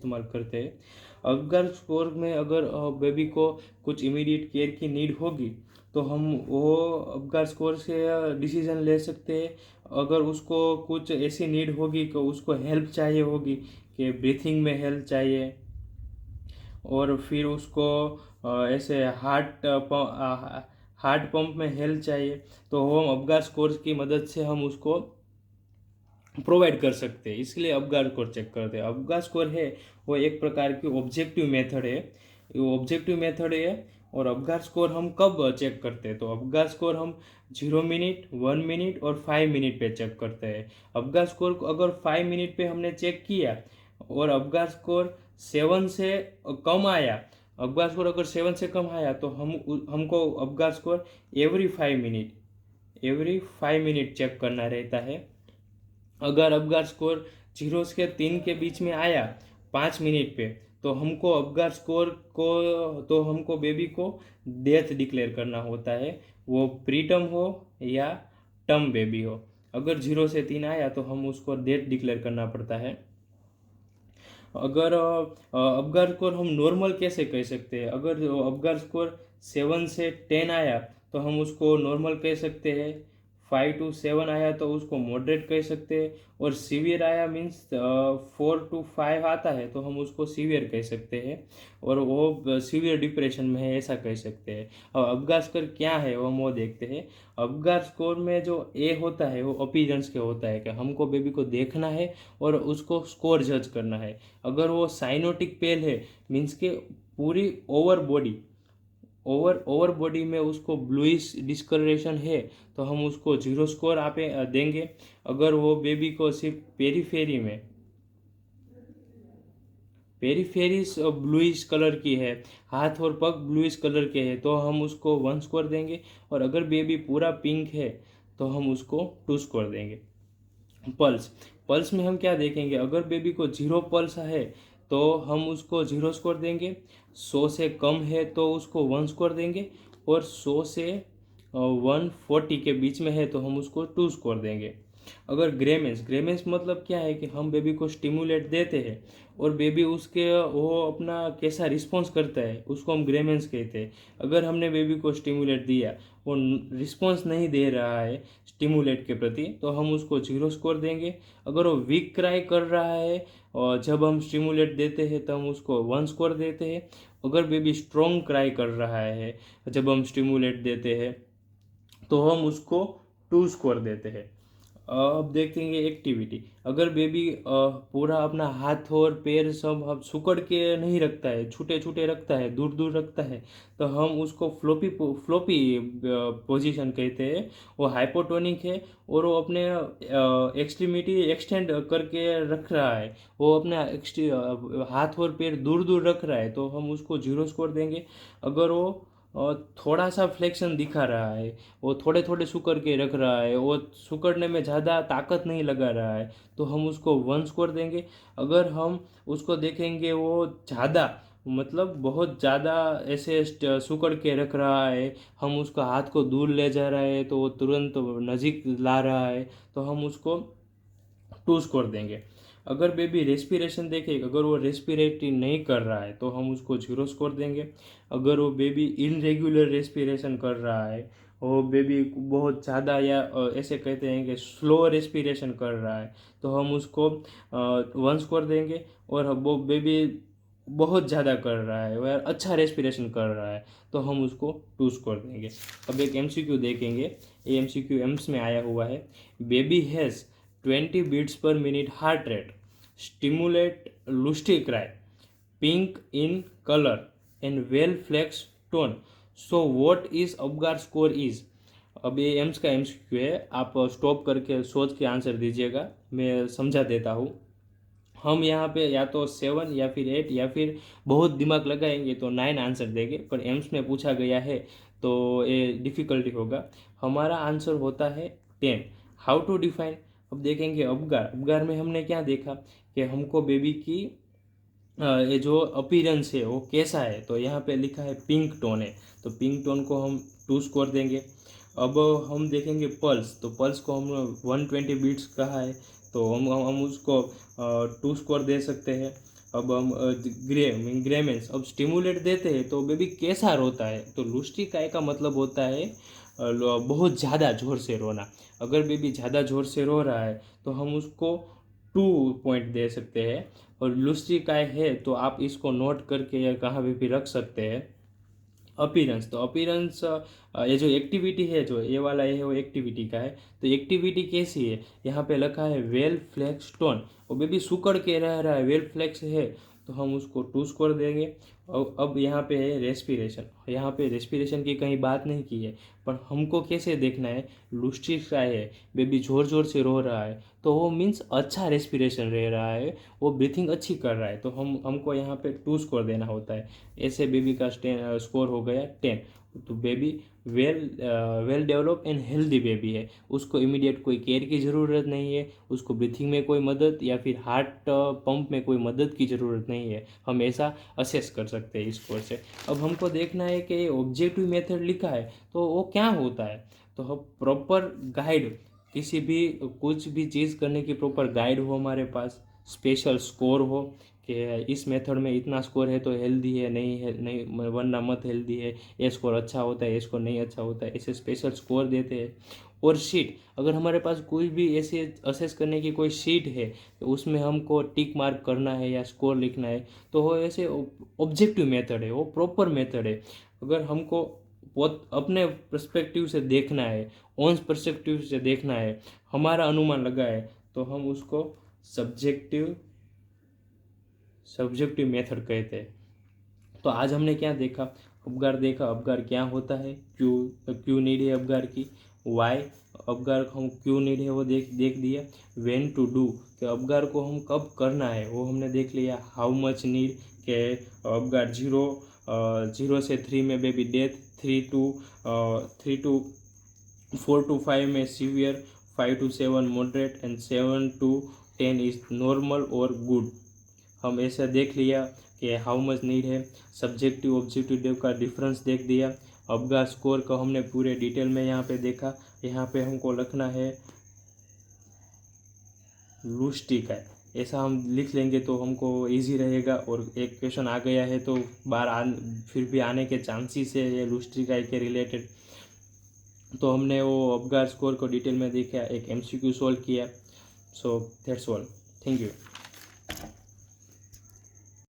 इस्तेमाल करते हैं। अबगार स्कोर में अगर बेबी को कुछ इमीडिएट केयर की नीड होगी तो हम वो अबगार स्कोर से डिसीजन ले सकते हैं। अगर उसको कुछ ऐसी नीड होगी कि उसको हेल्प चाहिए होगी, कि ब्रीथिंग में हेल्प चाहिए, और फिर उसको ऐसे हार्ट पंप में हेल्प चाहिए, तो हम अबगार स्कोर की मदद से हम उसको प्रोवाइड कर सकते हैं। इसलिए अबगार स्कोर चेक करते हैं। अबगार स्कोर है वो एक प्रकार की ऑब्जेक्टिव मेथड है, वो ऑब्जेक्टिव मेथड है। और अबगार स्कोर हम कब चेक करते हैं, तो अबगार स्कोर हम 0 मिनट, 1 मिनट और 5 मिनट पे चेक करते हैं। अबगार स्कोर को अगर 5 मिनट पे हमने चेक किया और अबगार स्कोर 7 से कम आया, अबगार स्कोर अगर 7 से कम आया तो हमको Apgar score every 5 minute check करना रहता है। अगर अबगार स्कोर 0 से 3 के बीच में आया 5 मिनट पे, तो हमको बेबी को डेथ डिक्लेयर करना होता है, वो प्रीटर्म हो या टर्म बेबी हो। अगर 0 से 3 आया तो हम उसको डेथ डिक्लेयर करना पड़ता है। अगर अबगार स्कोर हम नॉर्मल कैसे कह सकते हैं, अगर अबगार स्कोर 7 से 10 आया तो हम उसको नॉर्मल कह सकते हैं, 5 to 7 आया तो उसको मॉडरेट कह सकते हैं, और सीवियर आया मीन्स 4 to 5 आता है तो हम उसको सीवियर कह सकते हैं, और वो सीवियर डिप्रेशन में है ऐसा कह सकते हैं। अब अबगार स्कोर क्या है वो हम वो देखते हैं। अबगार स्कोर में जो ए होता है वो अपीयरेंस के होता है, कि हमको बेबी को देखना है और उसको स्कोर जज करना है। अगर वो साइनोटिक पेल है मीन्स के पूरी ओवर बॉडी में उसको ब्लूइश डिस्कलरेशन है तो हम उसको 0 स्कोर आपे देंगे। अगर वो बेबी को सिर्फ पेरीफेरिस ब्लूइश कलर की है, हाथ और पग ब्लूइश कलर के हैं, तो हम उसको 1 स्कोर देंगे। और अगर बेबी पूरा पिंक है तो हम उसको 2 स्कोर देंगे। पल्स में हम क्या देखेंगे, अगर बेबी को 0 पल्स है तो हम उसको 0 स्कोर देंगे, 100 से कम है तो उसको 1 स्कोर देंगे, और 100 से 140 के बीच में है तो हम उसको 2 स्कोर देंगे। अगर ग्रेमेंस मतलब क्या है कि हम बेबी को स्टिमुलेट देते हैं और बेबी उसके वो अपना कैसा रिस्पॉन्स करता है उसको हम ग्रेमेंस कहते हैं। अगर हमने बेबी को स्टिमुलेट दिया, वो रिस्पॉन्स नहीं दे रहा है स्टिमुलेट के प्रति, तो हम उसको 0 स्कोर देंगे। अगर वो वीक क्राई कर रहा है और जब हम स्टिमुलेट देते हैं तो हम उसको 1 स्कोर देते हैं। अगर बेबी स्ट्रॉन्ग क्राई कर रहा है जब हम स्टिमुलेट देते हैं तो हम उसको 2 स्कोर देते हैं। अब देखेंगे एक्टिविटी। अगर बेबी पूरा अपना हाथ और पैर सब अब सुकड़ के नहीं रखता है, छूटे छूटे रखता है, दूर दूर रखता है, तो हम उसको फ्लोपी पोजीशन कहते हैं। वो हाइपोटोनिक है और वो अपने एक्सट्रीमिटी एक्सटेंड करके रख रहा है, वो अपने हाथ और पैर दूर दूर रख रहा है तो हम उसको 0 स्कोर देंगे। अगर वो थोड़ा सा फ्लेक्शन दिखा रहा है, वो थोड़े थोड़े सुकर के रख रहा है, वो सुकड़ने में ज़्यादा ताकत नहीं लगा रहा है, तो हम उसको 1 स्कोर देंगे। अगर हम उसको देखेंगे वो ज़्यादा मतलब बहुत ज़्यादा ऐसे सुकड़ के रख रहा है, हम उसका हाथ को दूर ले जा रहा है तो वो तुरंत नज़दीक ला रहा है, तो हम उसको 2 स्कोर देंगे। अगर बेबी रेस्पिरेशन देखे, अगर वो रेस्पिरेटरी नहीं कर रहा है तो हम उसको 0 स्कोर देंगे। अगर वो बेबी इनरेगुलर रेस्पिरेशन कर रहा है, वो बेबी बहुत ज़्यादा या ऐसे कहते हैं कि स्लो रेस्पिरेशन कर रहा है, तो हम उसको 1 स्कोर देंगे। और वो बेबी बहुत ज़्यादा कर रहा है वह अच्छा रेस्पिरेशन कर रहा है तो हम उसको 2 स्कोर देंगे। अब एक MCQ देखेंगे, ये MCQ एम्स में आया हुआ है। Baby has 20 beats per minute heart rate, stimulate lusty cry, pink in color and well flexed tone. So what is Apgar score is. अब ये एम्स का MCQ है, आप स्टॉप करके सोच के आंसर दीजिएगा, मैं समझा देता हूँ। हम यहाँ पे या तो 7 या फिर 8 या फिर बहुत दिमाग लगाएंगे तो 9 आंसर देंगे, पर एम्स में पूछा गया है तो ये डिफ़िकल्टी होगा। हमारा आंसर होता है 10। How to define. अब देखेंगे अबगार में हमने क्या देखा कि हमको बेबी की ये जो अपीयरेंस है वो कैसा है, तो यहाँ पे लिखा है पिंक टोन है, तो पिंक टोन को हम 2 स्कोर देंगे। अब हम देखेंगे पल्स, तो पल्स को हम 120 बीट्स कहा है तो हम उसको 2 स्कोर दे सकते हैं। अब हम ग्रे मीन्स अब स्टिमुलेट देते हैं तो बेबी कैसा रोता है, तो लुस्टिक आई का मतलब होता है बहुत ज़्यादा ज़ोर से रोना। अगर बेबी ज़्यादा ज़ोर से रो रहा है तो हम उसको 2 पॉइंट दे सकते हैं। और लुस्टिक आई है तो आप इसको नोट करके या कहाँ भी रख सकते हैं। अपीयरेंस, तो अपीयरेंस ये जो एक्टिविटी है, जो ये वाला है वो एक्टिविटी का है। तो एक्टिविटी कैसी है, यहाँ पे लिखा है वेल फ्लेक्स टोन, वो बेबी सुकड़ के रह रहा है, वेल फ्लेक्स है तो हम उसको 2 स्कोर देंगे। और अब यहाँ पे है रेस्पिरेशन, यहाँ पे रेस्पिरेशन की कहीं बात नहीं की है, पर हमको कैसे देखना है, लुस्टिक का है, बेबी ज़ोर ज़ोर से रो रहा है तो वो मीन्स अच्छा रेस्पिरेशन रह रहा है, वो ब्रीथिंग अच्छी कर रहा है, तो हमको यहाँ पे 2 स्कोर देना होता है। ऐसे बेबी का स्कोर हो गया 10। तो baby well develop and healthy baby है, उसको इमीडिएट कोई केयर की ज़रूरत नहीं है, उसको ब्रीथिंग में कोई मदद या फिर हार्ट पंप में कोई मदद की ज़रूरत नहीं है। हम ऐसा असेस कर सकते हैं स्कोर से। अब हमको देखना है कि ऑब्जेक्टिव मेथड लिखा है तो वो क्या होता है, तो हम प्रॉपर गाइड, किसी भी कुछ भी चीज़ करने की प्रॉपर गाइड हो हमारे पास, स्पेशल स्कोर हो कि इस मेथड में इतना स्कोर है तो हेल्दी है, नहीं वरना मत हेल्दी है, ये स्कोर अच्छा होता है, ये स्कोर नहीं अच्छा होता है, ऐसे स्पेशल स्कोर देते हैं। और शीट, अगर हमारे पास कोई भी ऐसे असेस करने की कोई शीट है तो उसमें हमको टिक मार्क करना है या स्कोर लिखना है तो वो ऐसे ऑब्जेक्टिव मेथड है, वो प्रॉपर मेथड है। अगर हमको बहुत अपने पर्सपेक्टिव से देखना है, ऑन पर्सपेक्टिव से देखना है, हमारा अनुमान लगा है, तो हम उसको सब्जेक्टिव मेथड कहते हैं। तो आज हमने क्या देखा, अपगार देखा, अपगार क्या होता है, क्यों नीड है अपगार की, वाई अपगार हम क्यों नीड है वो देख दिया। व्हेन टू डू, कि अपगार को हम कब करना है वो हमने देख लिया। हाउ मच नीड, के अपगार 0 से 3 में बेबी डेथ, 3 to 4 to 5 में severe, 5 to 7 moderate and 7 to 10 is normal और गुड। हम ऐसा देख लिया कि हाउ मच नीड है, सब्जेक्टिव ऑब्जेक्टिव का डिफरेंस देख दिया। अपगार स्कोर का हमने पूरे डिटेल में यहाँ पे देखा। यहाँ पे हमको लिखना है लुस्टिक है, ऐसा हम लिख लेंगे तो हमको इजी रहेगा। और एक क्वेश्चन आ गया है तो फिर भी आने के चांसेस है ये लुस्टिक के रिलेटेड। तो हमने वो अपगार स्कोर को डिटेल में देखा, एक MCQ सॉल्व किया। So that's all, thank you.